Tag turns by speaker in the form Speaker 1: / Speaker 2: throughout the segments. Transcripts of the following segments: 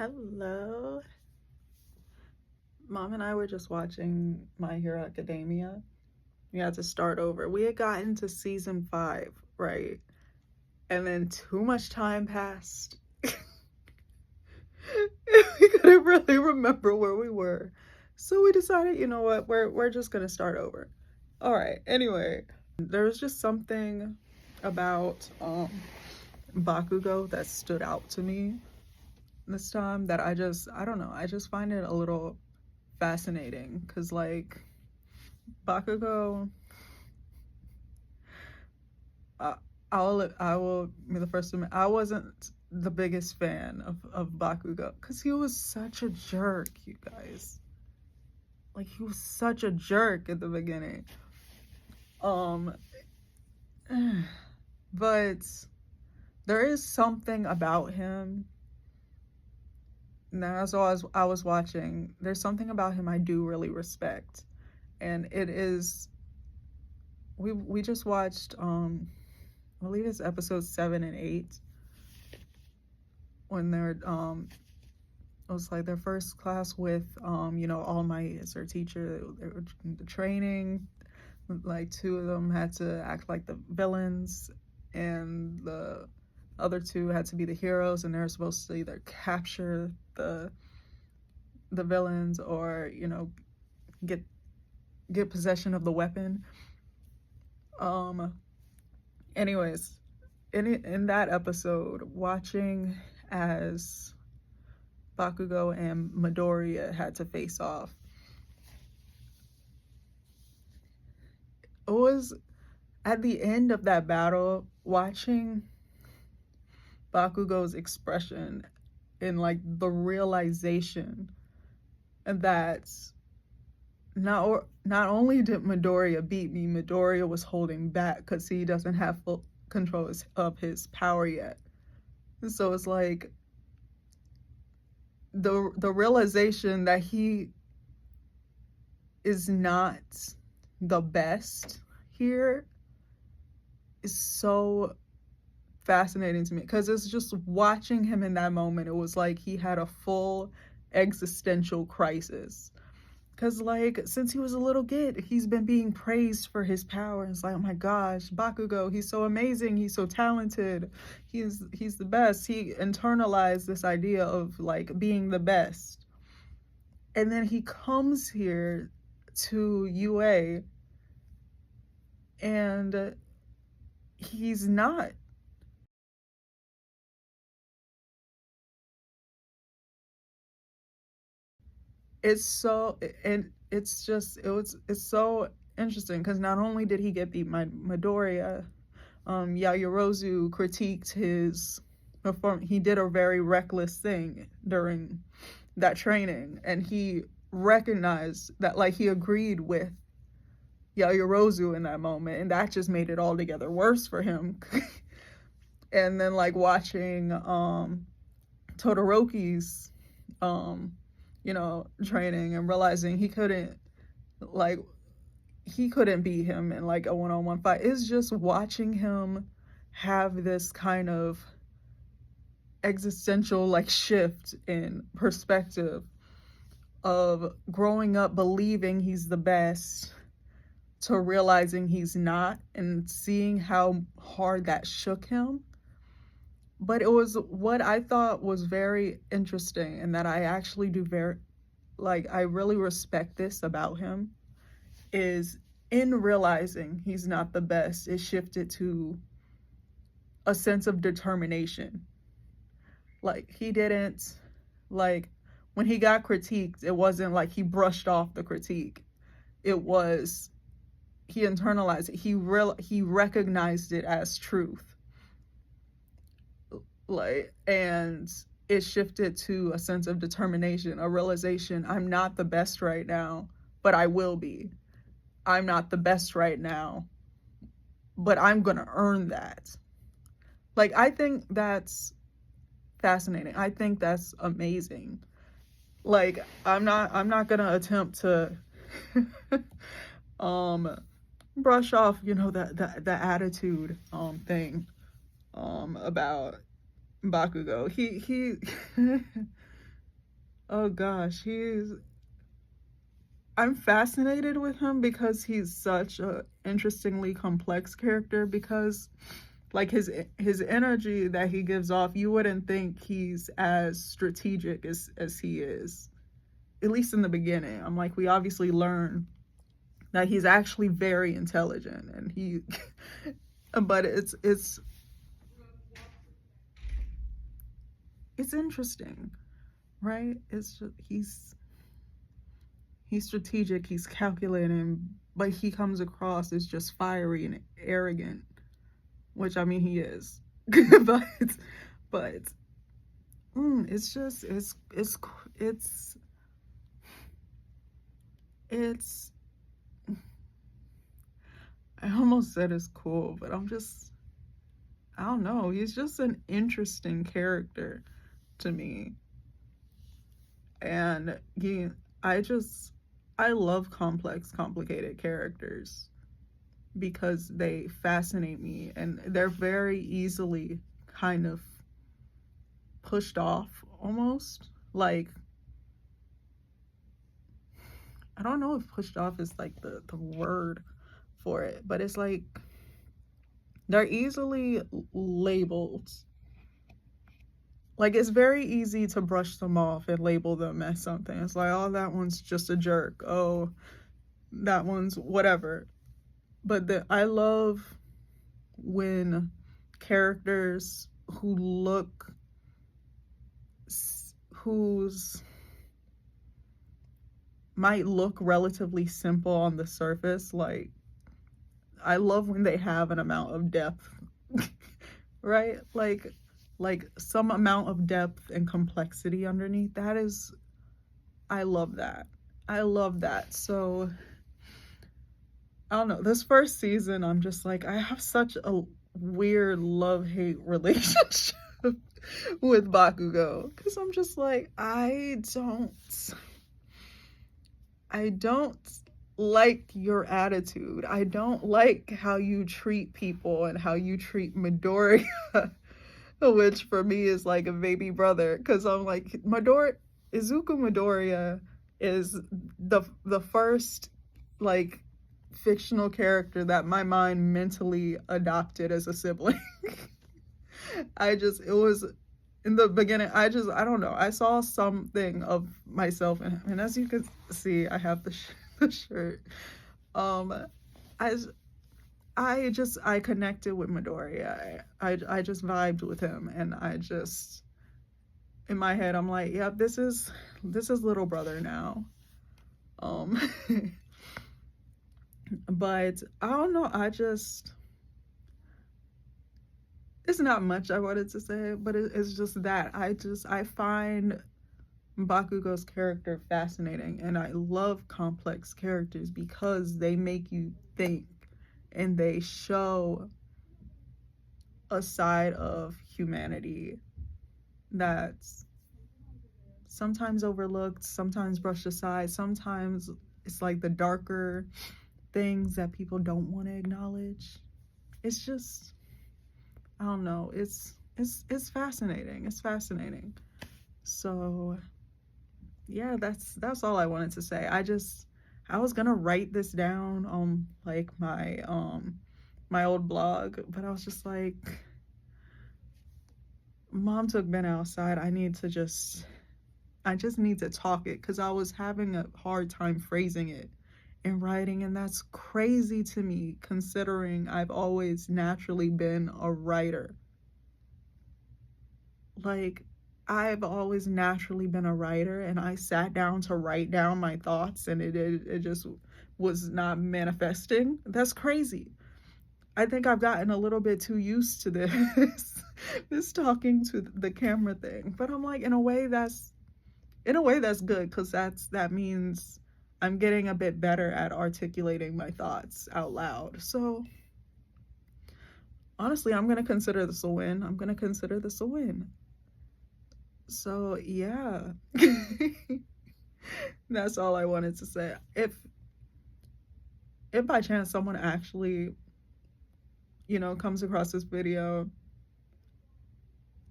Speaker 1: Hello. Mom and I were just watching My Hero Academia. We had to start over. We had gotten to season 5, right? And then too much time passed. We couldn't really remember where we were. So we decided, you know what, we're just gonna start over. Alright, anyway. There was just something about Bakugo that stood out to me this time that I don't know, I just find it a little fascinating because like Bakugo, uh, I will be the first to admit I wasn't the biggest fan of Bakugo because he was such a jerk, you guys. Like he was such a jerk at the beginning. Um, but there is something about him. Now, as I was watching, there's something about him I do really respect, and it is we just watched I believe it's episodes 7 and 8 when they're it was like their first class with All Might as their teacher. They were the training, like two of them had to act like the villains and the other two had to be the heroes, and they're supposed to either capture the villains or get possession of the weapon. Anyways, in that episode, watching as Bakugo and Midoriya had to face off, it was at the end of that battle, watching Bakugo's expression and like the realization that not only did Midoriya beat me, Midoriya was holding back because he doesn't have full control of his power yet. So it's like the realization that he is not the best here is so fascinating to me because it's just watching him in that moment. It was like he had a full existential crisis. Because, like, since he was a little kid, he's been being praised for his power. It's like, oh my gosh, Bakugo, he's so amazing. He's so talented. He's the best. He internalized this idea of, like, being the best. And then he comes here to UA and he's not. It's so, and it's so interesting because not only did he get beat by Midoriya, Yaoyorozu critiqued his performance. He did a very reckless thing during that training, and he recognized that, like, he agreed with Yaoyorozu in that moment, and that just made it all together worse for him. And then, like, watching Todoroki's training and realizing he couldn't beat him in like a one-on-one fight. It's just watching him have this kind of existential like shift in perspective of growing up believing he's the best to realizing he's not, and seeing how hard that shook him. But it was what I thought was very interesting, and that I actually do I really respect this about him, is in realizing he's not the best, it shifted to a sense of determination. Like, he didn't, like, when he got critiqued, it wasn't like he brushed off the critique. It was, he internalized it. He recognized it as truth. Like, and it shifted to a sense of determination, a realization, I'm not the best right now, but I will be. I'm not the best right now, but I'm gonna earn that. Like, I think that's fascinating. I think that's amazing. Like, I'm not gonna attempt to brush off, the attitude thing about Bakugo. He Oh gosh, I'm fascinated with him because he's such a interestingly complex character, because like his energy that he gives off, you wouldn't think he's as strategic as he is, at least in the beginning. I'm like, we obviously learn that he's actually very intelligent, and he but it's interesting, right? It's just, he's strategic, he's calculating, but he comes across as just fiery and arrogant, which I mean he is. but but it's just it's it's I almost said it's cool, but I don't know. He's just an interesting character to me. And I just, I love complex, complicated characters because they fascinate me, and they're very easily kind of pushed off almost. Like, I don't know if pushed off is like the word for it, but it's like they're easily labeled. Like, it's very easy to brush them off and label them as something. It's like, oh, that one's just a jerk. Oh, that one's whatever. But I love when characters who's might look relatively simple on the surface, like, I love when they have an amount of depth. Right? Like some amount of depth and complexity underneath. That is, I love that. I love that. So I don't know. This first season, I'm just like, I have such a weird love-hate relationship with Bakugo, because I'm just like, I don't like your attitude. I don't like how you treat people and how you treat Midoriya, which for me is like a baby brother, because I'm like, Izuku Midoriya is the first like fictional character that my mind mentally adopted as a sibling. It was in the beginning, I don't know, I saw something of myself in him, and as you can see, I have the shirt. um I I connected with Midoriya. I just vibed with him, and I just, in my head, I'm like, yep, this is little brother now. um but I don't know, it's not much I wanted to say, but it's just that I find Bakugo's character fascinating, and I love complex characters because they make you think, and they show a side of humanity that's sometimes overlooked, sometimes brushed aside, sometimes it's like the darker things that people don't want to acknowledge. It's just, I don't know, it's fascinating. It's fascinating. So yeah, that's all I wanted to say. I was gonna write this down on like my old blog, but I was just like, mom took Ben outside. I just need to talk it, because I was having a hard time phrasing it in writing, and that's crazy to me considering I've always naturally been a writer. Like, I've always naturally been a writer, and I sat down to write down my thoughts, and it just was not manifesting. That's crazy. I think I've gotten a little bit too used to this this talking to the camera thing. But I'm like, in a way that's good, because that means I'm getting a bit better at articulating my thoughts out loud. So honestly, I'm gonna consider this a win. I'm gonna consider this a win. So yeah. That's all I wanted to say. If by chance someone actually, comes across this video,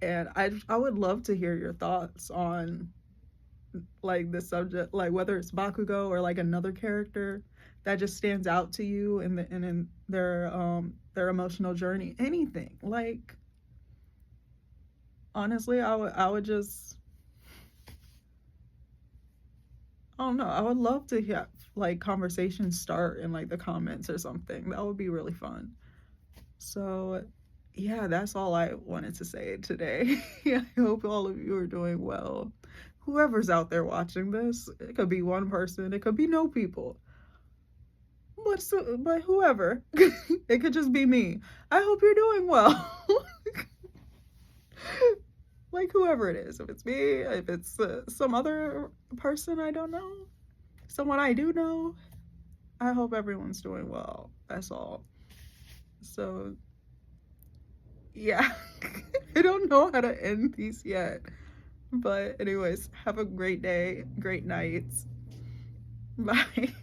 Speaker 1: and I would love to hear your thoughts on like the subject, like whether it's Bakugo or like another character that just stands out to you in their emotional journey, anything. Like honestly, I would just, I don't know, I would love to hear like conversations start in like the comments or something. That would be really fun. So yeah, that's all I wanted to say today. I hope all of you are doing well. Whoever's out there watching this, it could be one person, it could be no people, but whoever, it could just be me. I hope you're doing well. Like whoever it is, if it's me, if it's some other person I don't know, someone I do know, I hope everyone's doing well. That's all. So yeah, I don't know how to end these yet. But anyways, have a great day, great night. Bye.